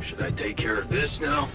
Should I take care of this now?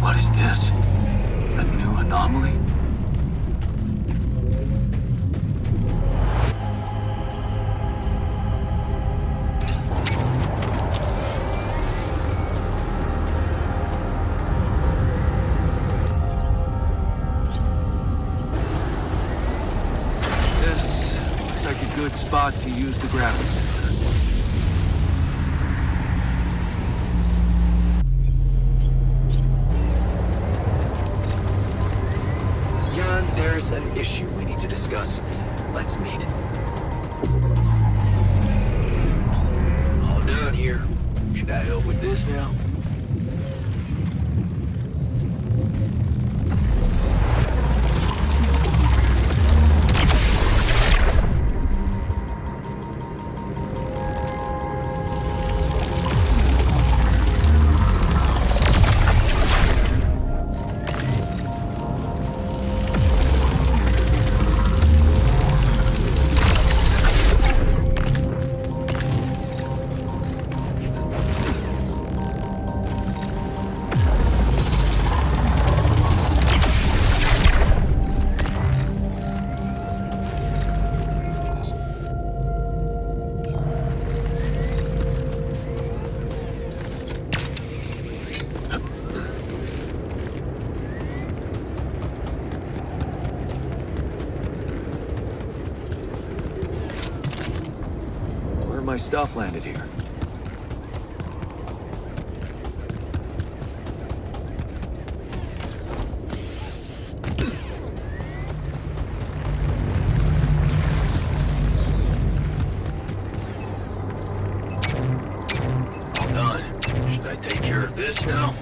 What is this? A new anomaly? This looks like a good spot to use the gravity sensor. There's an issue we need to discuss. Let's meet. All done here. Should I help with this now? My stuff landed here. All done. Should I take care of this now?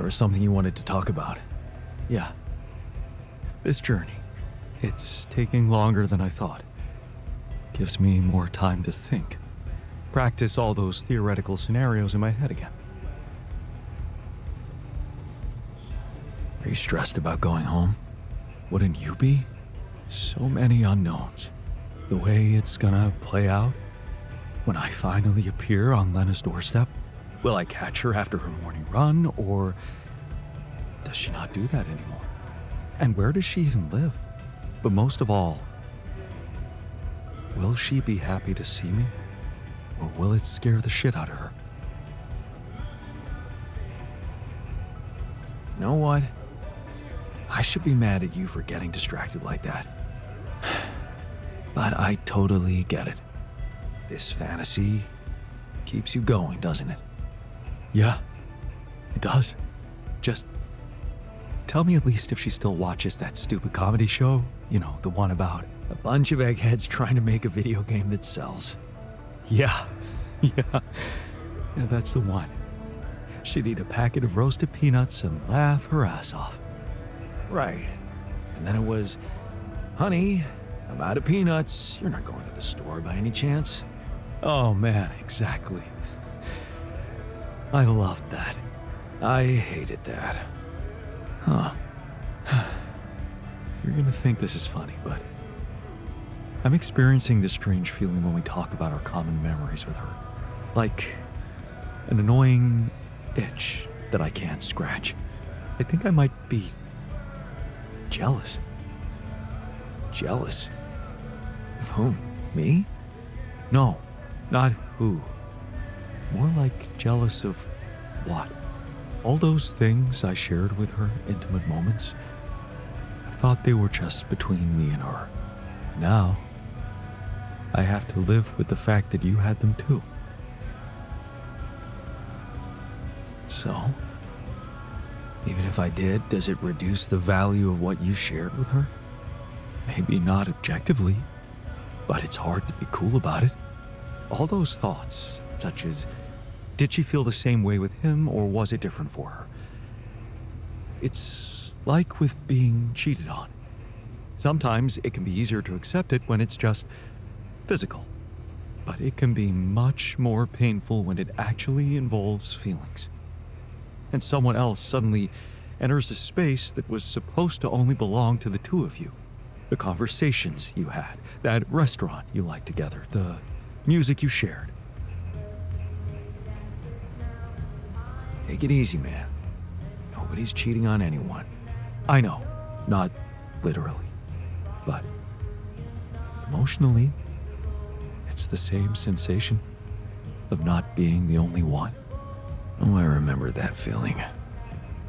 There was something you wanted to talk about. Yeah. This journey. It's taking longer than I thought. Gives me more time to think. Practice all those theoretical scenarios in my head again. Are you stressed about going home? Wouldn't you be? So many unknowns. The way it's gonna play out. When I finally appear on Lena's doorstep, will I catch her after her morning run, or does she not do that anymore? And where does she even live? But most of all, will she be happy to see me, or will it scare the shit out of her? You know what? I should be mad at you for getting distracted like that. But I totally get it. This fantasy keeps you going, doesn't it? Yeah, it does. Just tell me at least if she still watches that stupid comedy show. You know, the one about a bunch of eggheads trying to make a video game that sells. Yeah, yeah, that's the one. She'd eat a packet of roasted peanuts and laugh her ass off. Right. And then it was, honey, I'm out of peanuts. You're not going to the store by any chance? Oh man, exactly. I loved that. I hated that. Huh. You're gonna think this is funny, but I'm experiencing this strange feeling when we talk about our common memories with her. Like an annoying itch that I can't scratch. I think I might be jealous. Jealous? Of whom? Me? No, not who. More like jealous of what? All those things I shared with her, intimate moments, I thought they were just between me and her. Now, I have to live with the fact that you had them too. So, even if I did, does it reduce the value of what you shared with her? Maybe not objectively, but it's hard to be cool about it. All those thoughts, such as, did she feel the same way with him, or was it different for her? It's like with being cheated on. Sometimes it can be easier to accept it when it's just physical, but it can be much more painful when it actually involves feelings. And someone else suddenly enters a space that was supposed to only belong to the two of you. The conversations you had, that restaurant you liked together, the music you shared. Take it easy, man. Nobody's cheating on anyone. I know, not literally, but emotionally, it's the same sensation of not being the only one. Oh, I remember that feeling.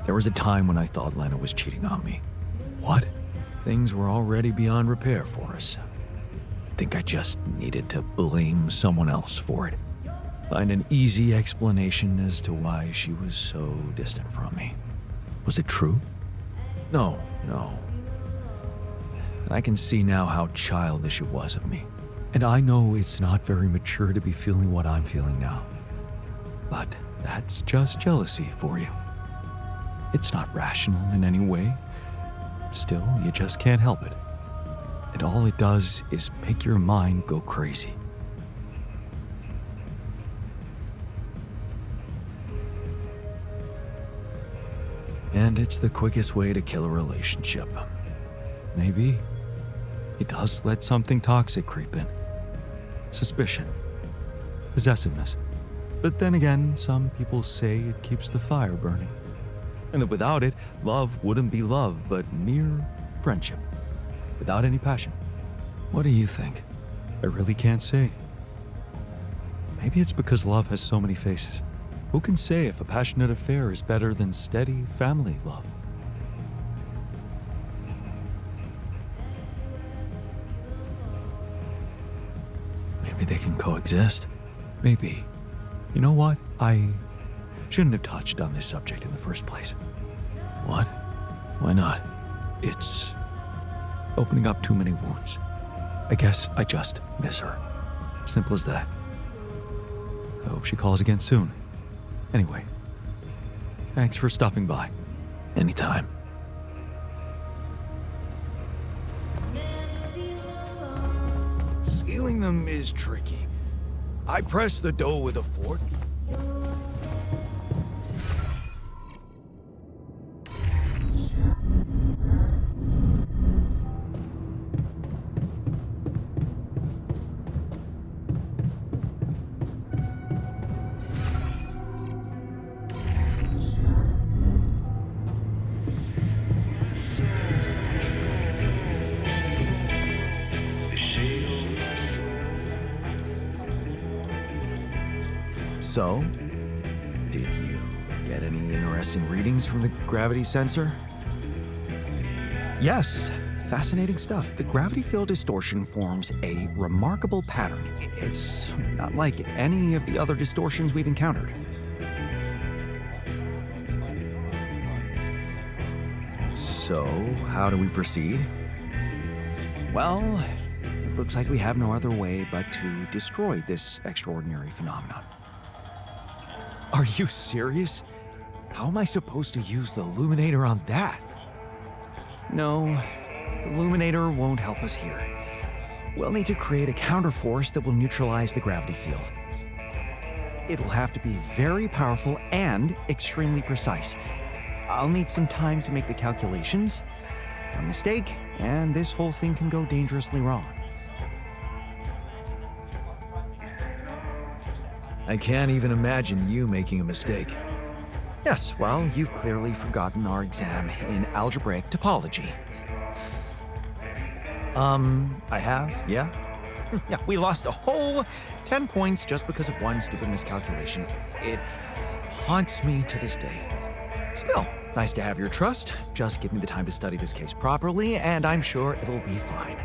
There was a time when I thought Lena was cheating on me. What? Things were already beyond repair for us. I think I just needed to blame someone else for it. Find an easy explanation as to why she was so distant from me. Was it true? No. And I can see now how childish it was of me. And I know it's not very mature to be feeling what I'm feeling now. But that's just jealousy for you. It's not rational in any way. Still, you just can't help it. And all it does is make your mind go crazy. And it's the quickest way to kill a relationship. Maybe it does let something toxic creep in. Suspicion. Possessiveness. But then again, some people say it keeps the fire burning. And that without it, love wouldn't be love, but mere friendship. Without any passion. What do you think? I really can't say. Maybe it's because love has so many faces. Who can say if a passionate affair is better than steady family love? Maybe they can coexist. Maybe. You know what? I shouldn't have touched on this subject in the first place. What? Why not? It's opening up too many wounds. I guess I just miss her. Simple as that. I hope she calls again soon. Anyway, Thanks for stopping by. Anytime. Sealing them is tricky. I press the dough with a fork. So, did you get any interesting readings from the gravity sensor? Yes, fascinating stuff. The gravity field distortion forms a remarkable pattern. It's not like any of the other distortions we've encountered. So, how do we proceed? Well, it looks like we have no other way but to destroy this extraordinary phenomenon. Are you serious? How am I supposed to use the illuminator on that? No, the illuminator won't help us here. We'll need to create a counterforce that will neutralize the gravity field. It will have to be very powerful and extremely precise. I'll need some time to make the calculations. A mistake, and this whole thing can go dangerously wrong. I can't even imagine you making a mistake. Yes, well, you've clearly forgotten our exam in algebraic topology. I have, yeah? Yeah, we lost a whole 10 points just because of one stupid miscalculation. It haunts me to this day. Still, nice to have your trust. Just give me the time to study this case properly, and I'm sure it'll be fine.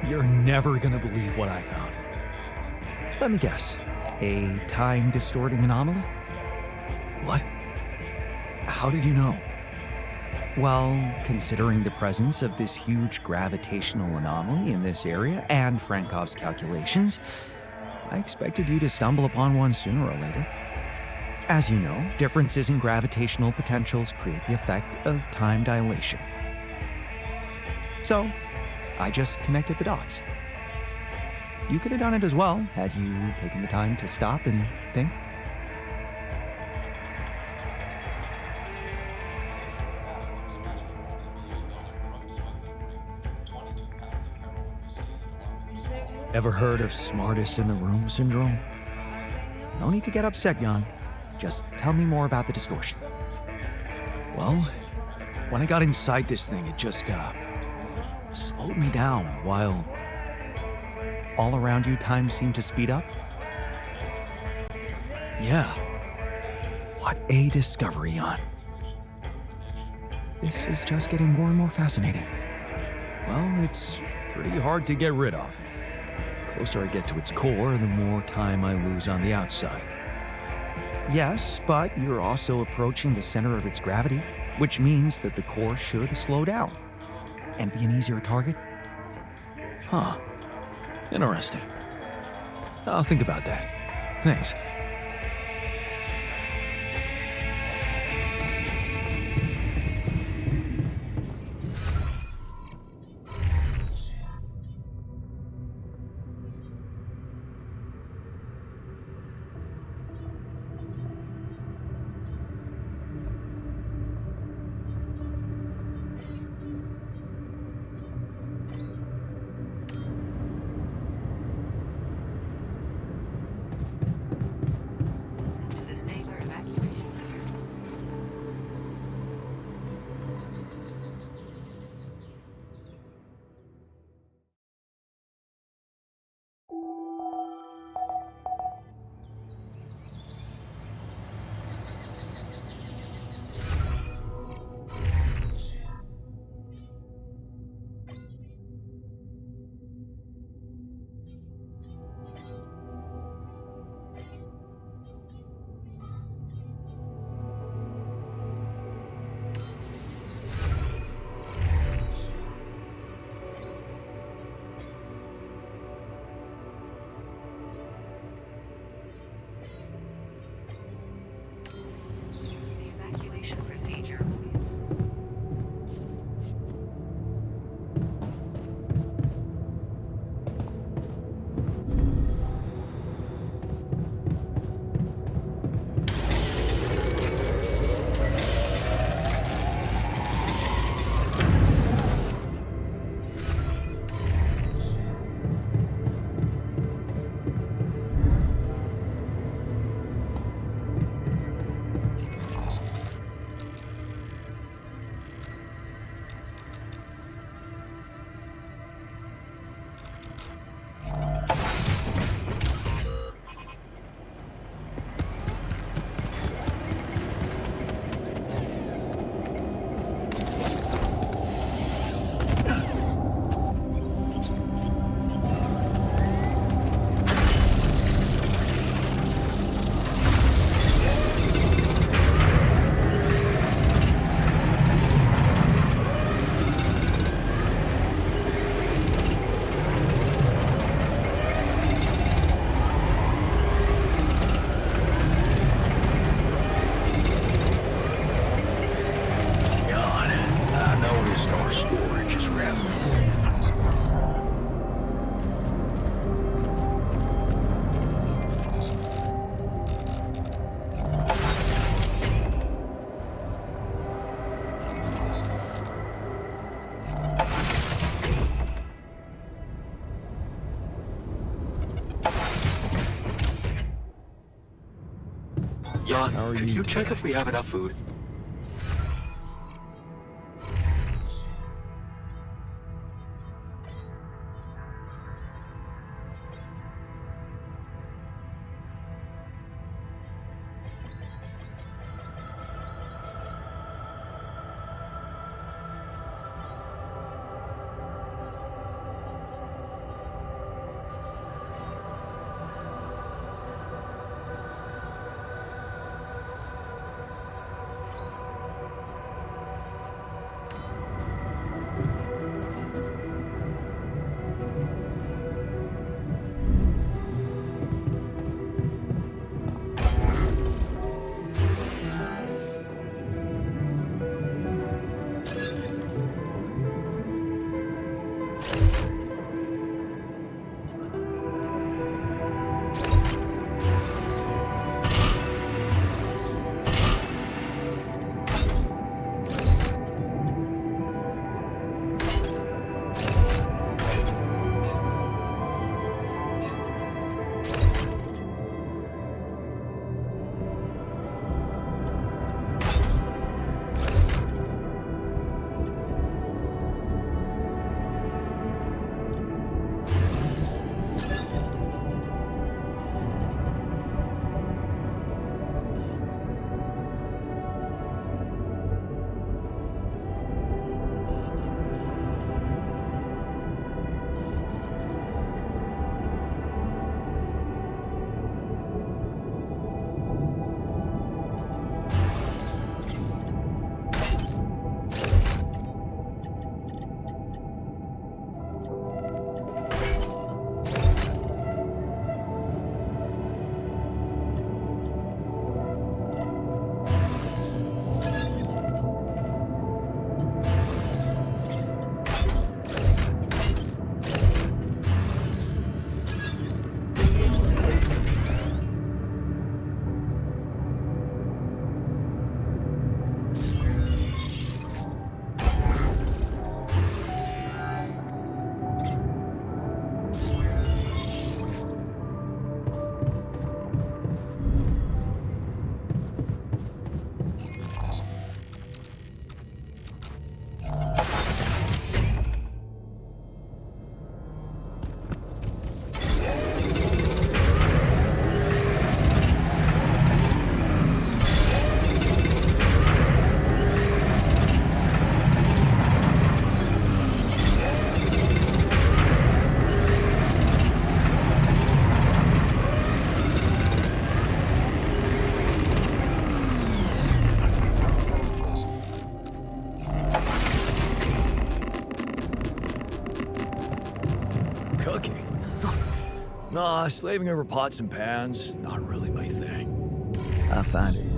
You're never gonna believe what I found. Let me guess. A time-distorting anomaly? What? How did you know? Well, considering the presence of this huge gravitational anomaly in this area and Frankov's calculations, I expected you to stumble upon one sooner or later. As you know, differences in gravitational potentials create the effect of time dilation. So, I just connected the dots. You could have done it as well, had you taken the time to stop and think. Ever heard of smartest in the room syndrome? No need to get upset, Jan. Just tell me more about the distortion. Well, when I got inside this thing, it just, slowed me down while all around you time seemed to speed up? Yeah. What a discovery, Jan. This is just getting more and more fascinating. Well, it's pretty hard to get rid of. The closer I get to its core, the more time I lose on the outside. Yes, but you're also approaching the center of its gravity, which means that the core should slow down and be an easier target. Huh. Interesting. I'll think about that. Thanks. How are could you check today? if we have enough food? Nah, slaving over pots and pans, not really my thing. I find it.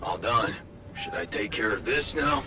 All done. Should I take care of this now?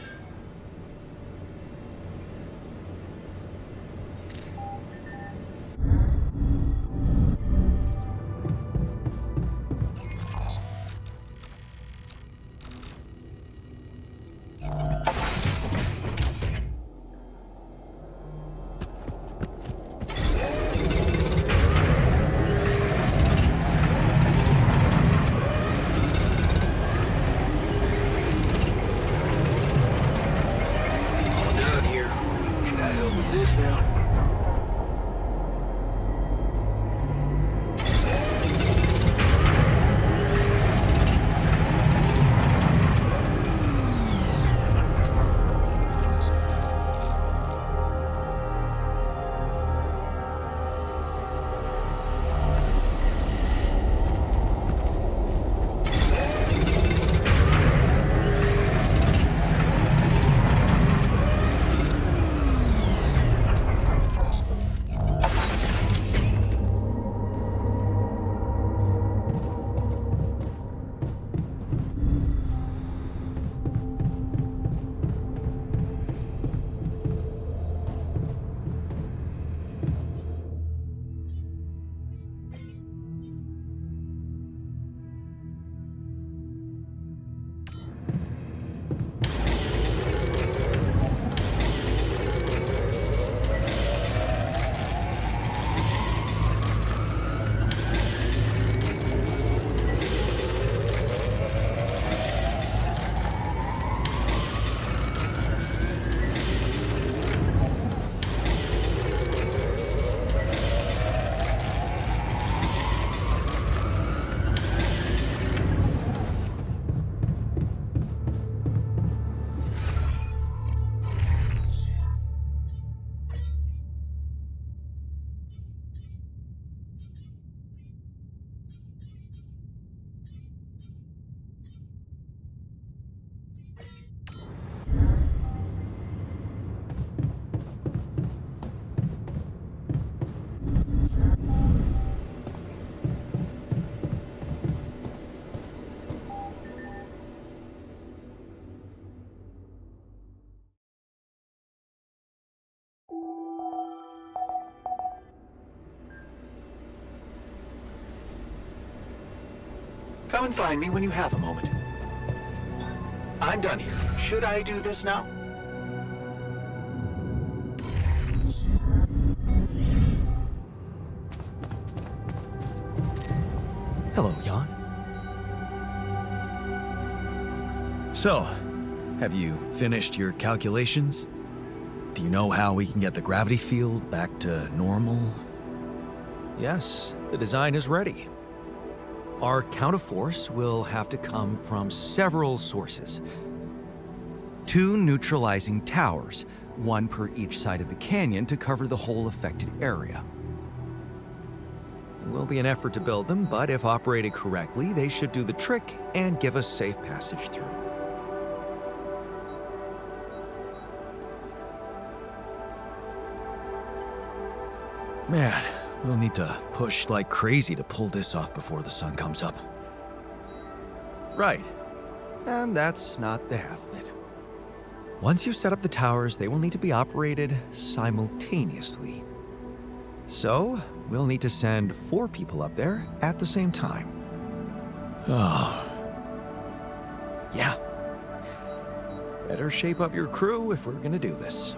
Come and find me when you have a moment. I'm done here. Should I do this now? Hello, Jan. So, have you finished your calculations? Do you know how we can get the gravity field back to normal? Yes, the design is ready. Our counterforce will have to come from several sources. 2 neutralizing towers, 1 per each side of the canyon to cover the whole affected area. It will be an effort to build them, but if operated correctly, they should do the trick and give us safe passage through. Man, we'll need to push like crazy to pull this off before the sun comes up. Right. And that's not the half of it. Once you set up the towers, they will need to be operated simultaneously. So, we'll need to send 4 people up there at the same time. Oh. Yeah. Better shape up your crew if we're gonna do this.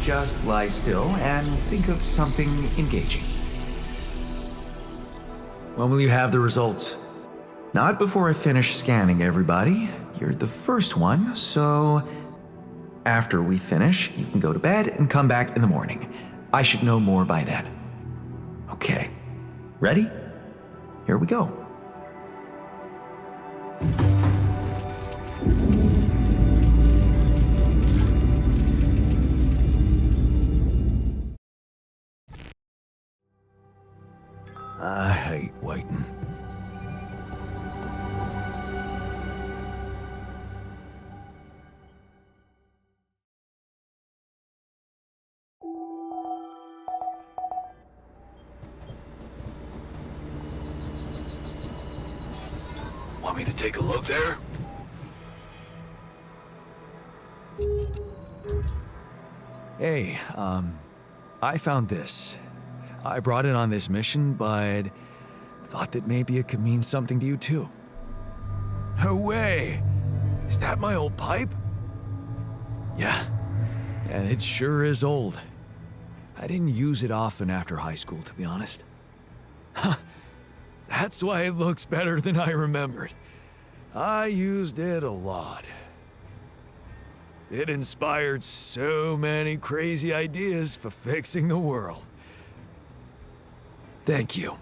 just lie still and think of something engaging. When will you have the results? Not before I finish scanning everybody. You're the first one, so after we finish, you can go to bed and come back in the morning. I should know more by then. Okay. Ready? Here we go. I hate waiting. Want me to take a look there? Hey, I found this. I brought it on this mission, but thought that maybe it could mean something to you too. No way! Is that my old pipe? Yeah, and it sure is old. I didn't use it often after high school, to be honest. Huh. That's why it looks better than I remembered. I used it a lot. It inspired so many crazy ideas for fixing the world. Thank you.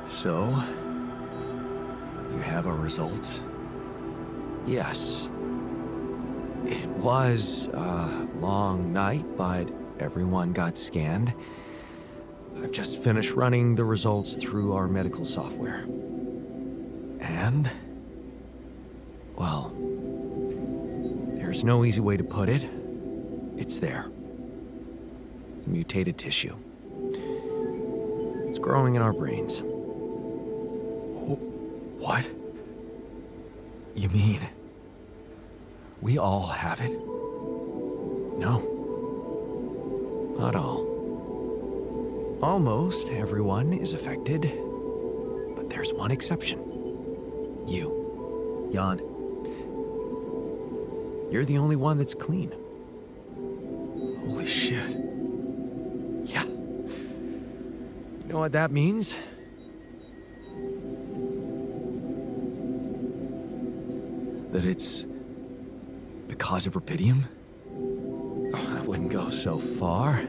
So, you have our results? Yes. It was a long night, but everyone got scanned. I've just finished running the results through our medical software. And, well, there's no easy way to put it. It's there. Mutated tissue. It's growing in our brains. What? You mean we all have it? No. Not all. Almost everyone is affected, but there's one exception. You, Jan. You're the only one that's clean. Holy shit. Yeah. You know what that means? That it's because of rubidium? Oh, I wouldn't go so far.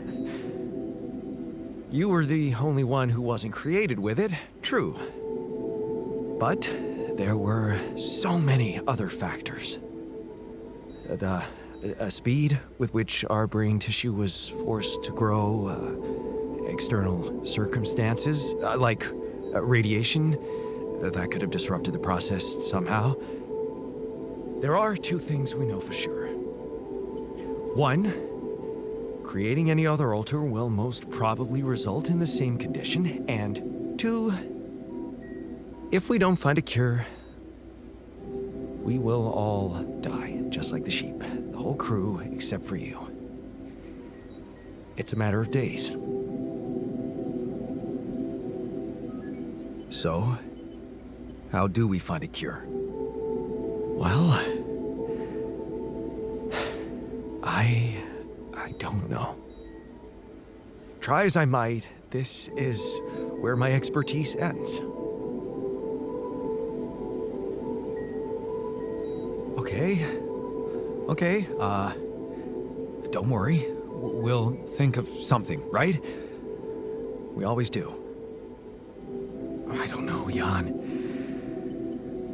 You were the only one who wasn't created with it, true. But there were so many other factors. The speed with which our brain tissue was forced to grow, external circumstances, like radiation, that could have disrupted the process somehow. There are two things we know for sure. One, creating any other alter will most probably result in the same condition. And two, if we don't find a cure, we will all die, just like the sheep. The whole crew, except for you. It's a matter of days. So, how do we find a cure? Well, I don't know. Try as I might, this is where my expertise ends. Okay, don't worry. We'll think of something, right? We always do. I don't know, Jan.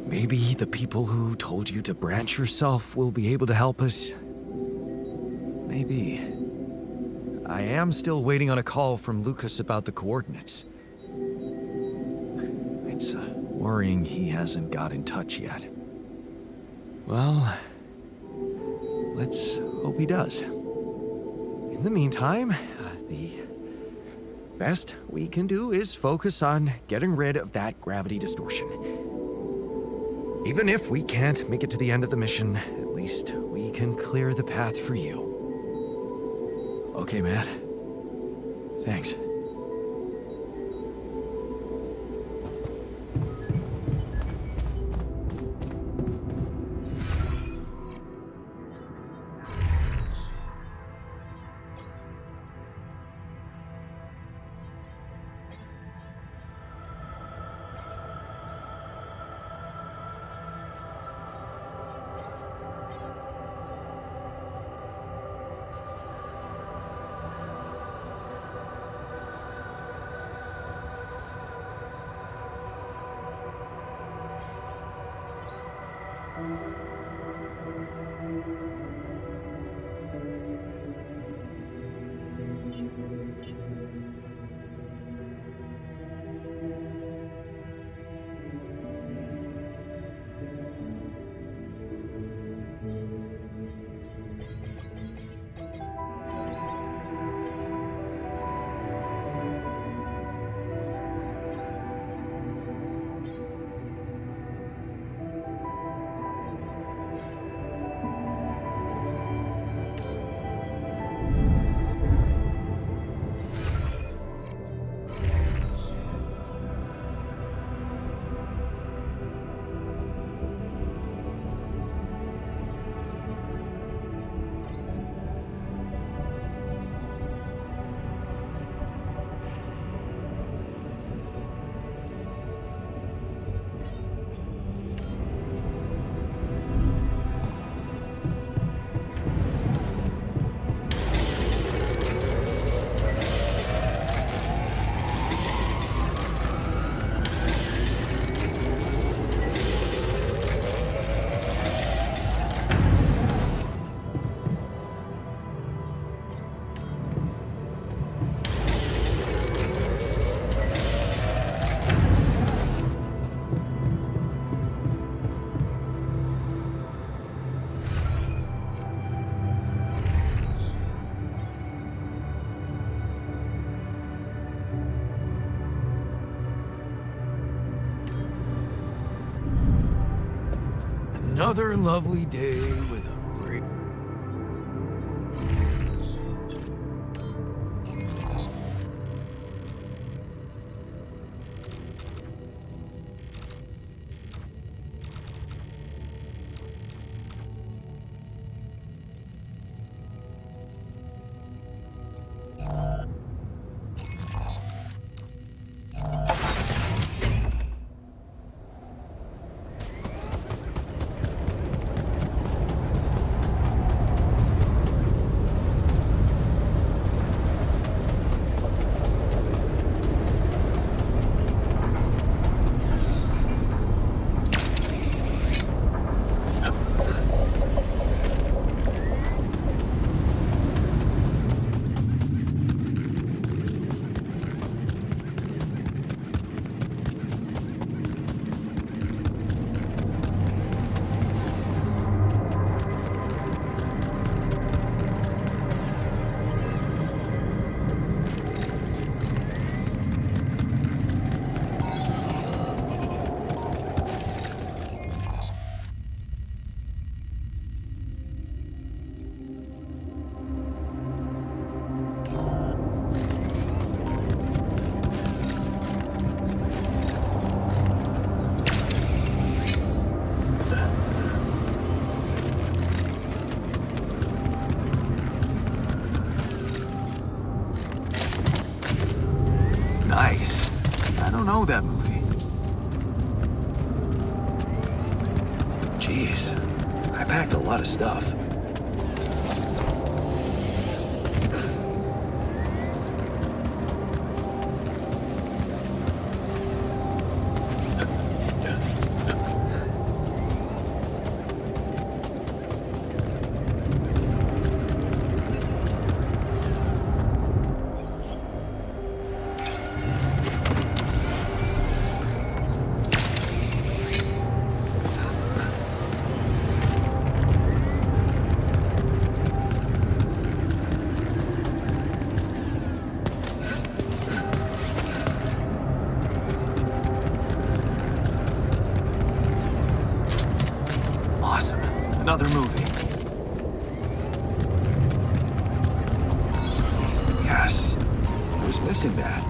Maybe the people who told you to branch yourself will be able to help us. Maybe. I am still waiting on a call from Lucas about the coordinates. It's worrying he hasn't got in touch yet. Well, let's hope he does. In the meantime, the best we can do is focus on getting rid of that gravity distortion. Even if we can't make it to the end of the mission, at least we can clear the path for you. Okay, Matt. Thanks. Another lovely day with a great... Nice. I don't know that movie. Jeez, I packed a lot of stuff. Another movie. Yes. I was missing that.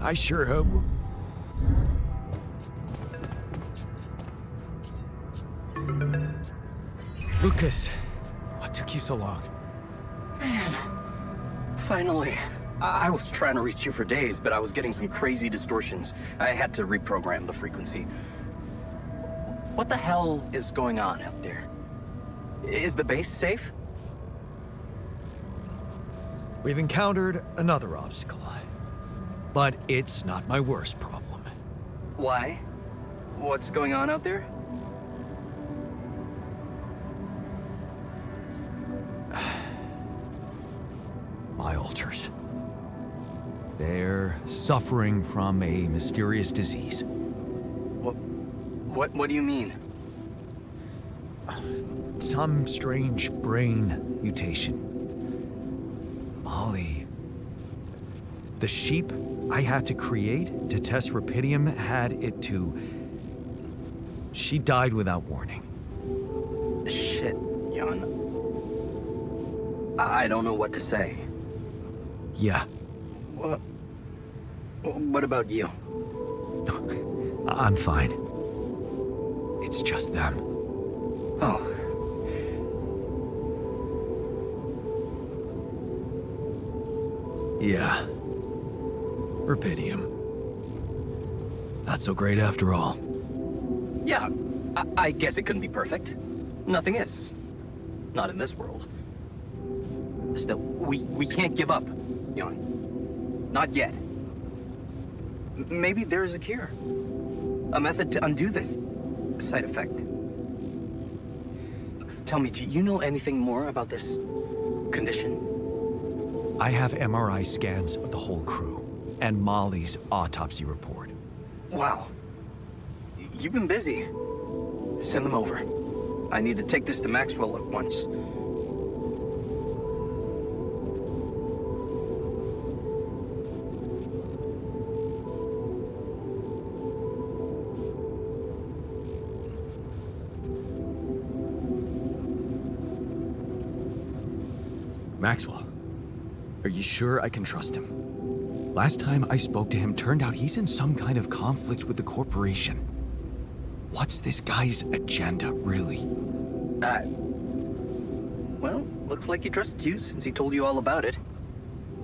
I sure hope. Lucas, what took you so long? Man, finally. I was trying to reach you for days, but I was getting some crazy distortions. I had to reprogram the frequency. What the hell is going on out there? Is the base safe? We've encountered another obstacle. But it's not my worst problem. Why? What's going on out there? My altars. They're suffering from a mysterious disease. What do you mean? Some strange brain mutation. Molly. The sheep I had to create to test Rapidium had it too. She died without warning. Shit, Jan. I don't know what to say. Yeah. What about you? I'm fine. It's just them. Oh. Yeah. Rapidium. Not so great after all. Yeah, I guess it couldn't be perfect. Nothing is. Not in this world. Still, we can't give up, Jan. Not yet. Maybe there's a cure. A method to undo this side effect. Tell me, do you know anything more about this condition? I have MRI scans of the whole crew and Molly's autopsy report. Wow. You've been busy. Send them over. I need to take this to Maxwell at once. Maxwell, are you sure I can trust him? Last time I spoke to him, turned out he's in some kind of conflict with the corporation. What's this guy's agenda, really? Well, looks like he trusted you since he told you all about it.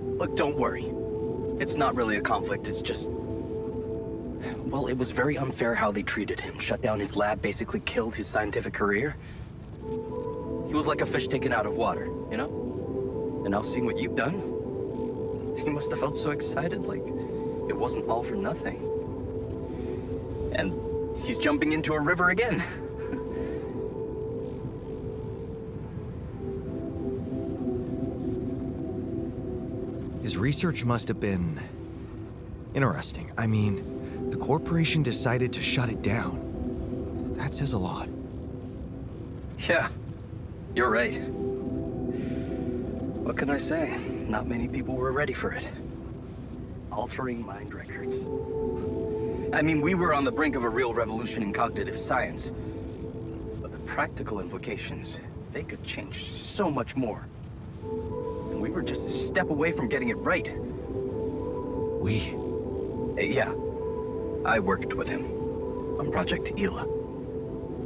Look, don't worry. It's not really a conflict, it's just... Well, it was very unfair how they treated him. Shut down his lab, basically killed his scientific career. He was like a fish taken out of water, you know? And now seeing what you've done, he must have felt so excited, like it wasn't all for nothing. And he's jumping into a river again. His research must have been interesting. I mean, the corporation decided to shut it down. That says a lot. Yeah, you're right. What can I say? Not many people were ready for it. Altering mind records. I mean, we were on the brink of a real revolution in cognitive science. But the practical implications, they could change so much more. And we were just a step away from getting it right. We? Yeah. I worked with him on Project Ela.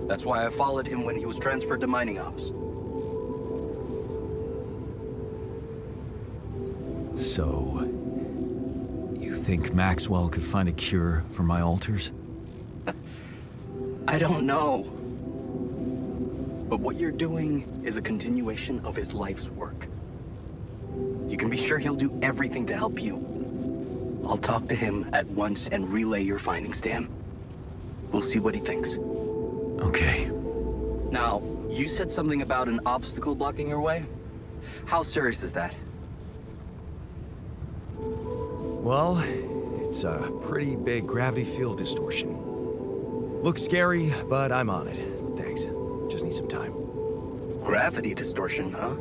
That's why I followed him when he was transferred to mining ops. So, you think Maxwell could find a cure for my alters? I don't know. But what you're doing is a continuation of his life's work. You can be sure he'll do everything to help you. I'll talk to him at once and relay your findings to him. We'll see what he thinks. Okay. Now, you said something about an obstacle blocking your way? How serious is that? Well, it's a pretty big gravity field distortion. Looks scary, but I'm on it. Thanks. Just need some time. Gravity distortion, huh?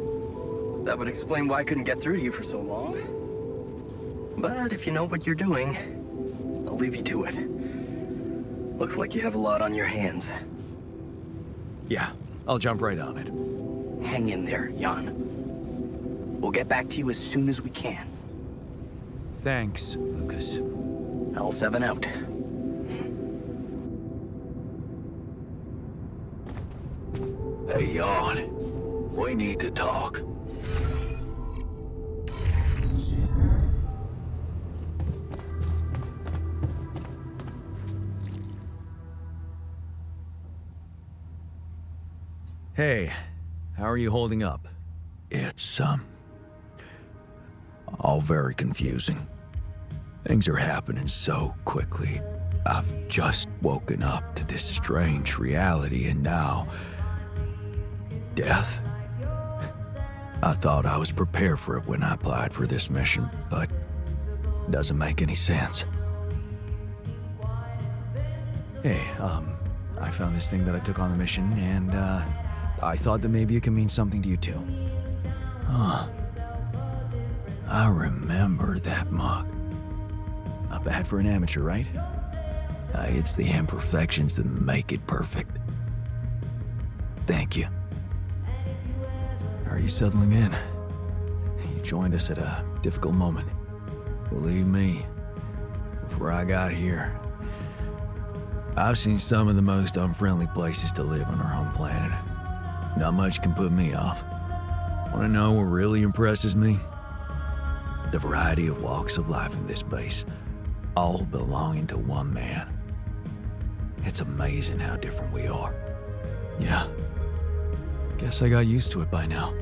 That would explain why I couldn't get through to you for so long. But if you know what you're doing, I'll leave you to it. Looks like you have a lot on your hands. Yeah, I'll jump right on it. Hang in there, Jan. We'll get back to you as soon as we can. Thanks, Lucas. L7 out. Hey, Jan. We need to talk. Hey, how are you holding up? It's, all very confusing. Things are happening so quickly. I've just woken up to this strange reality, and now... death. I thought I was prepared for it when I applied for this mission, but it doesn't make any sense. Hey, I found this thing that I took on the mission, and, I thought that maybe it could mean something to you too. Huh. I remember that mug. Not bad for an amateur, right? It's the imperfections that make it perfect. Thank you. Are you settling in? You joined us at a difficult moment. Believe me, before I got here, I've seen some of the most unfriendly places to live on our home planet. Not much can put me off. Want to know what really impresses me? The variety of walks of life in this base, all belonging to one man. It's amazing how different we are. Yeah. Guess I got used to it by now.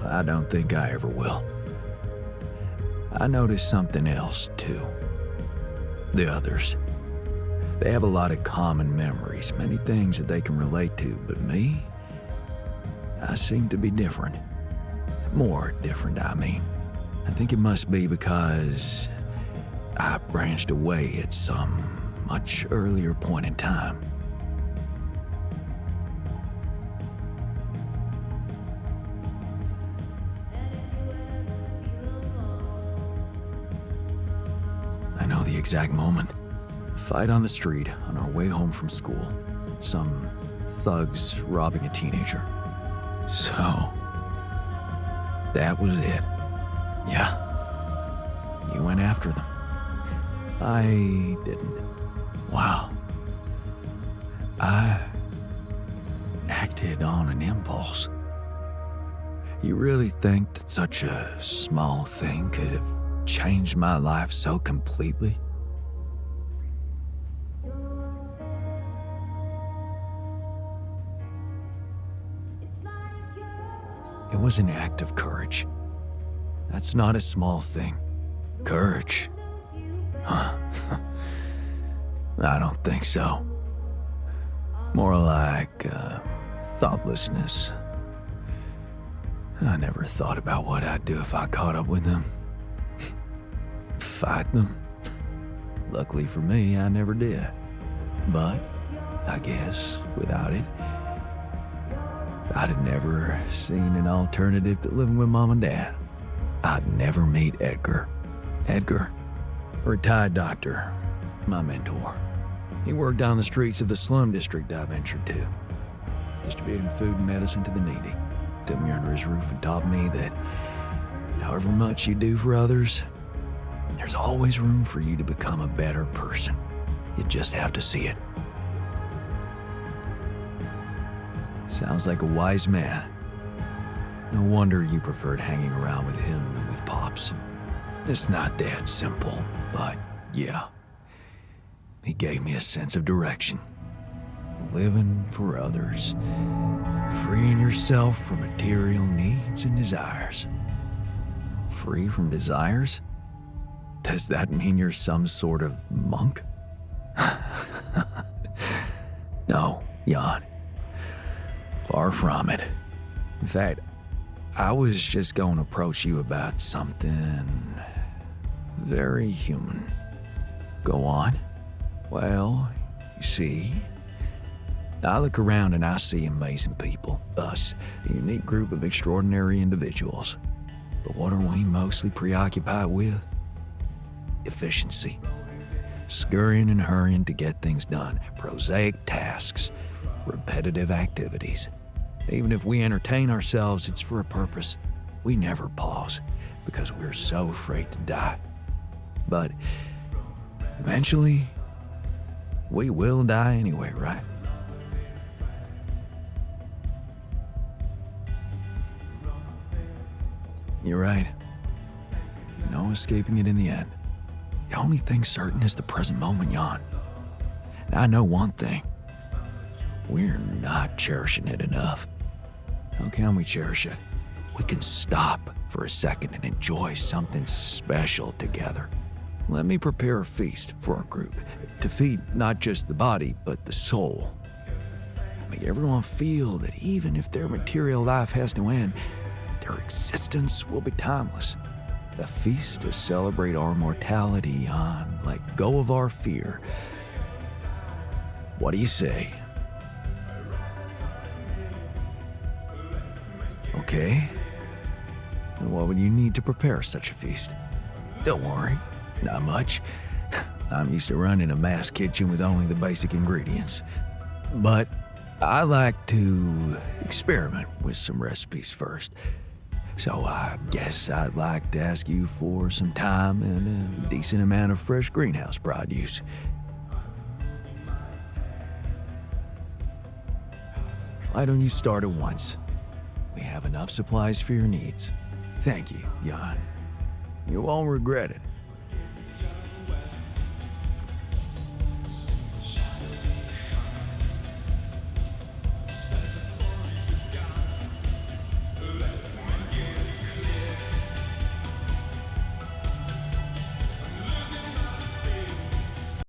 I don't think I ever will. I noticed something else, too. The others. They have a lot of common memories, many things that they can relate to, but me? I seem to be different. More different, I mean. I think it must be because I branched away at some much earlier point in time. I know the exact moment. Fight on the street on our way home from school. Some thugs robbing a teenager. So, That was it. Yeah. You went after them. I didn't. Wow. I acted on an impulse. You really think that such a small thing could have changed my life so completely? It was an act of courage. That's not a small thing. Courage? Huh. I don't think so. More like thoughtlessness. I never thought about what I'd do if I caught up with them. Fight them. Luckily for me, I never did. But I guess without it, I'd have never seen an alternative to living with Mom and Dad. I'd never meet Edgar. Edgar, a retired doctor, my mentor. He worked down the streets of the slum district I ventured to, distributing food and medicine to the needy. Took me under his roof and taught me that however much you do for others, there's always room for you to become a better person. You just have to see it. Sounds like a wise man. No wonder you preferred hanging around with him than with Pops. It's not that simple, but yeah. He gave me a sense of direction. Living for others. Freeing yourself from material needs and desires. Free from desires? Does that mean you're some sort of monk? No, Jan. Far from it. In fact, I was just going to approach you about something very human. Go on. Well, you see, I look around and I see amazing people, us, a unique group of extraordinary individuals. But what are we mostly preoccupied with? Efficiency. Scurrying and hurrying to get things done, prosaic tasks, repetitive activities. Even if we entertain ourselves, it's for a purpose. We never pause because we're so afraid to die. But eventually, we will die anyway, right? You're right. No escaping it in the end. The only thing certain is the present moment, Jan. And I know one thing. We're not cherishing it enough. How can we cherish it? We can stop for a second and enjoy something special together. Let me prepare a feast for our group to feed not just the body, but the soul. Make everyone feel that even if their material life has to end, their existence will be timeless. A feast to celebrate our mortality on, let go of our fear. What do you say? Okay. And what would you need to prepare such a feast? Don't worry, not much. I'm used to running a mass kitchen with only the basic ingredients. But I like to experiment with some recipes first. So I guess I'd like to ask you for some time and a decent amount of fresh greenhouse produce. Why don't you start at once? We have enough supplies for your needs. Thank you, Jan. You won't regret it.